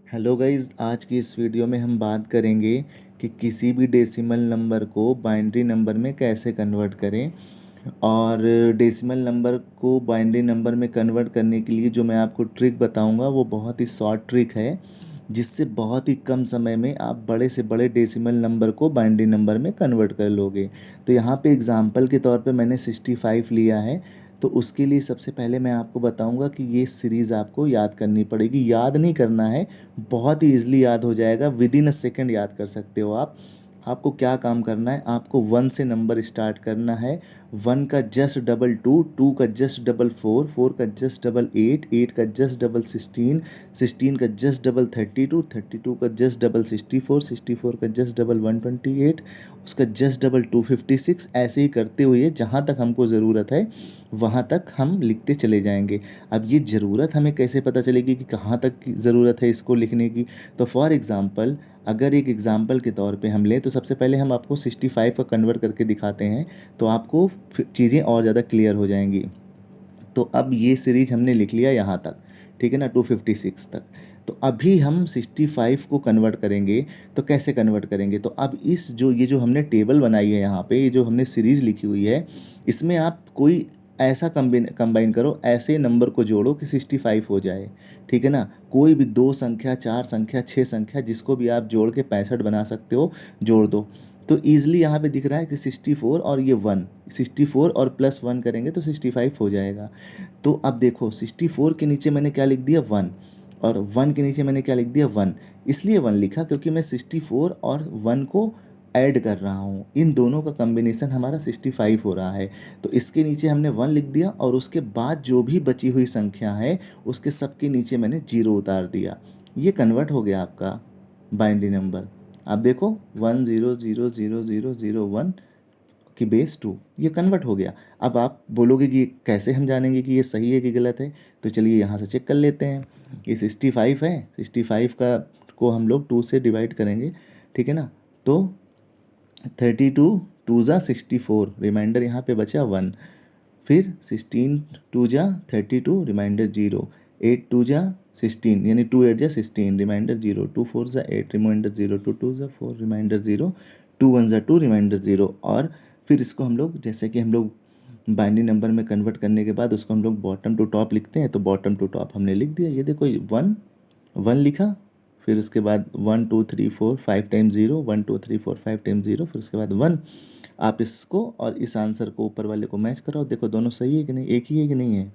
Hello guys, आज की इस वीडियो में हम बात करेंगे कि किसी भी डेसिमल नंबर को बाइनरी नंबर में कैसे कन्वर्ट करें। और डेसिमल नंबर को बाइनरी नंबर में कन्वर्ट करने के लिए जो मैं आपको ट्रिक बताऊंगा वो बहुत ही शॉर्ट ट्रिक है, जिससे बहुत ही कम समय में आप बड़े से बड़े डेसिमल नंबर को बाइनरी नंबर में कन्वर्ट कर लोगे। तो यहाँ पे एग्जांपल के तौर पे मैंने 65 लिया है। तो उसके लिए सबसे पहले मैं आपको बताऊंगा कि ये सीरीज़ आपको याद करनी पड़ेगी। याद नहीं करना है, बहुत ही ईजिली याद हो जाएगा, विद इन अ सेकेंड याद कर सकते हो आप। आपको क्या काम करना है, आपको 1 से नंबर स्टार्ट करना है। 1 का जस्ट डबल 2, 2 का जस्ट डबल 4, 4 का जस्ट डबल 8, 8 का जस्ट डबल 16, 16 का जस्ट डबल 32, 32 का जस्ट डबल 64, 64 का जस्ट डबल 128, उसका जस्ट डबल 256। ऐसे ही करते हुए जहाँ तक हमको ज़रूरत है वहाँ तक हम लिखते चले जाएंगे। अब ये ज़रूरत हमें कैसे पता चलेगी कि कहाँ तक की ज़रूरत है इसको लिखने की? तो फॉर एग्ज़ाम्पल, अगर एक एग्ज़ाम्पल के तौर पे हम लें तो सबसे पहले हम आपको 65 का कन्वर्ट करके दिखाते हैं, तो आपको चीज़ें और ज़्यादा क्लियर हो जाएंगी। तो अब ये सीरीज हमने लिख लिया यहाँ तक, ठीक है ना, 256 तक। तो अभी हम 65 को कन्वर्ट करेंगे। तो कैसे कन्वर्ट करेंगे? तो अब इस जो ये जो हमने टेबल बनाई है यहाँ पे, ये जो हमने सीरीज़ लिखी हुई है, इसमें आप कोई ऐसा कंबाइन करो, ऐसे नंबर को जोड़ो कि 65 हो जाए। ठीक है ना, कोई भी दो संख्या, चार संख्या, छः संख्या, जिसको भी आप जोड़ के 65 बना सकते हो, जोड़ दो। तो ईजिली यहाँ पे दिख रहा है कि 64 और ये 1, 64 और प्लस 1 करेंगे तो 65 हो जाएगा। तो अब देखो, 64 के नीचे मैंने क्या लिख दिया, 1, और 1 के नीचे मैंने क्या लिख दिया, 1। इसलिए 1 लिखा क्योंकि मैं 64 और 1 को ऐड कर रहा हूँ, इन दोनों का कॉम्बिनेशन हमारा 65 हो रहा है। तो इसके नीचे हमने 1 लिख दिया, और उसके बाद जो भी बची हुई संख्या है उसके सबके नीचे मैंने 0 उतार दिया। ये कन्वर्ट हो गया आपका बाइनरी नंबर। आप देखो, 1 0 0 0 0 0 1 की बेस 2, ये कन्वर्ट हो गया। अब आप बोलोगे कि कैसे हम जानेंगे कि ये सही है कि गलत है? तो चलिए यहाँ से चेक कर लेते हैं। ये 65 है, 65 का को हम लोग 2 से डिवाइड करेंगे, ठीक है ना। तो 32 टू ज़ा 64, रिमाइंडर यहाँ पे बचा 1। फिर 16 टू जा 32, रिमाइंडर 0। 8 टू जा 16, यानी 2 8 जा 16, रिमाइंडर 0। 2 4 जा 8, रिमाइंडर 0। 2 2 जा 4, रिमाइंडर 0। 2 1 जा 2, रिमाइंडर 0। और फिर इसको हम लोग, जैसे कि हम लोग बाइनरी नंबर में कन्वर्ट करने के बाद उसको हम लोग बॉटम टू टॉप लिखते हैं, तो बॉटम टू टॉप हमने लिख दिया। ये देखो, 1 1 लिखा, फिर उसके बाद 1 2 3 4 5 टाइम 0, 1 2 3 4 5 टाइम 0, फिर उसके बाद 1। आप इसको और इस आंसर को ऊपर वाले को मैच कराओ, देखो दोनों सही है कि नहीं, एक ही है कि नहीं है।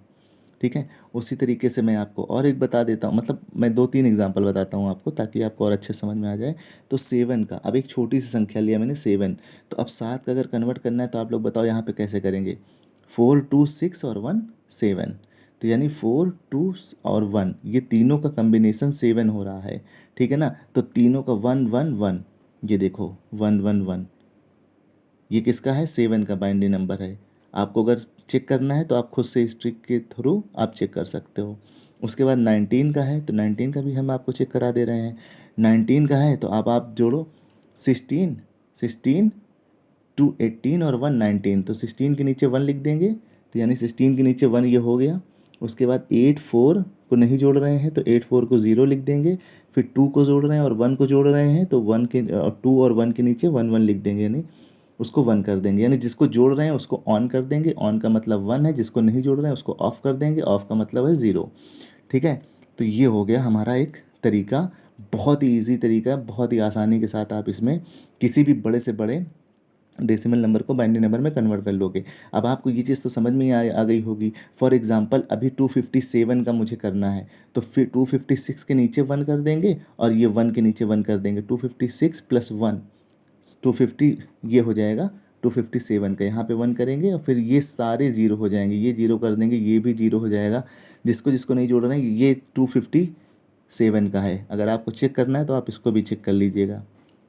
ठीक है। उसी तरीके से मैं आपको और एक बता देता हूँ, मतलब मैं 2 3 एग्जांपल बताता हूँ आपको, ताकि आपको और अच्छे समझ में आ जाए। तो 7 का, अब एक छोटी सी संख्या लिया मैंने 7, तो अब 7 का अगर कन्वर्ट करना है तो आप लोग बताओ यहाँ पे कैसे करेंगे। 4 2 6 और 1 7, तो यानी 4 2 और 1, ये तीनों का कम्बिनेशन 7 हो रहा है। ठीक है ना, तो तीनों का 1 1 1, ये देखो 1 1 1, ये किसका है, 7 का बाइनरी नंबर है। आपको अगर चेक करना है तो आप खुद से इस ट्रिक के थ्रू आप चेक कर सकते हो। उसके बाद 19 का है, तो 19 का भी हम आपको चेक करा दे रहे हैं। 19 का है तो अब आप जोड़ो 16, 16 टू 18 और 1 19, तो 16 के नीचे 1 लिख देंगे, तो यानी 16 के नीचे 1 ये हो गया। उसके बाद 8 4 को नहीं जोड़ रहे हैं तो 8 4 को 0 लिख देंगे। फिर 2 को जोड़ रहे हैं और 1 को जोड़ रहे हैं तो 1 के 2 और 1 के नीचे 1 1 लिख देंगे, यानी उसको 1 कर देंगे। यानी जिसको जोड़ रहे हैं उसको ऑन कर देंगे, ऑन का मतलब 1 है, जिसको नहीं जोड़ रहे हैं उसको ऑफ कर देंगे, ऑफ का मतलब है 0। ठीक है। तो ये हो गया हमारा एक तरीका, बहुत ही ईजी तरीका है, बहुत ही आसानी के साथ आप इसमें किसी भी बड़े से बड़े डेसिमल नंबर को बाइनरी नंबर में कन्वर्ट कर लोगे। अब आपको ये चीज़ तो समझ में आ गई होगी। फॉर एग्जांपल, अभी 257 का मुझे करना है, तो फिर 256 के नीचे 1 कर देंगे और ये 1 के नीचे 1 कर देंगे, 256 प्लस 1, 250, ये हो जाएगा 257 का। यहाँ पे 1 करेंगे और फिर ये सारे ज़ीरो हो जाएंगे, ये ज़ीरो कर देंगे, ये भी ज़ीरो हो जाएगा। जिसको जिसको नहीं जोड़ रहे हैं, ये 257 का है। अगर आपको चेक करना है तो आप इसको भी चेक कर लीजिएगा,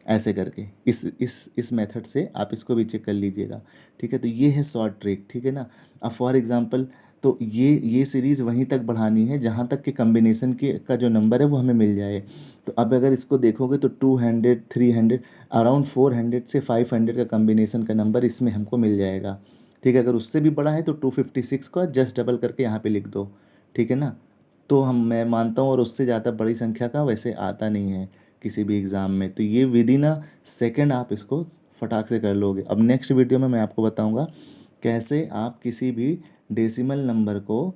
ऐसे करके इस मेथड से आप इसको भी चेक कर लीजिएगा। ठीक है, तो ये है शॉर्ट ट्रिक। ठीक है ना। अब फॉर एग्जांपल, तो ये सीरीज़ वहीं तक बढ़ानी है जहाँ तक कि कम्बिनेशन के का जो नंबर है वो हमें मिल जाए। तो अब अगर इसको देखोगे तो 200 300, अराउंड 400 से 500 का कम्बिनेशन का नंबर इसमें हमको मिल जाएगा। ठीक है, अगर उससे भी बड़ा है तो 256 का जस्ट डबल करके यहाँ पे लिख दो। ठीक है ना, तो मैं मानता हूँ, और उससे ज़्यादा बड़ी संख्या का वैसे आता नहीं है किसी भी एग्ज़ाम में। तो ये विदिन अ सेकेंड आप इसको फटाक से कर लोगे। अब नेक्स्ट वीडियो में मैं आपको बताऊँगा कैसे आप किसी भी डेसिमल नंबर को,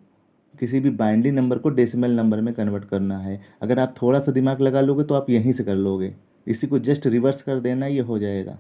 किसी भी बाइनरी नंबर को डेसिमल नंबर में कन्वर्ट करना है। अगर आप थोड़ा सा दिमाग लगा लोगे तो आप यहीं से कर लोगे, इसी को जस्ट रिवर्स कर देना, ये हो जाएगा।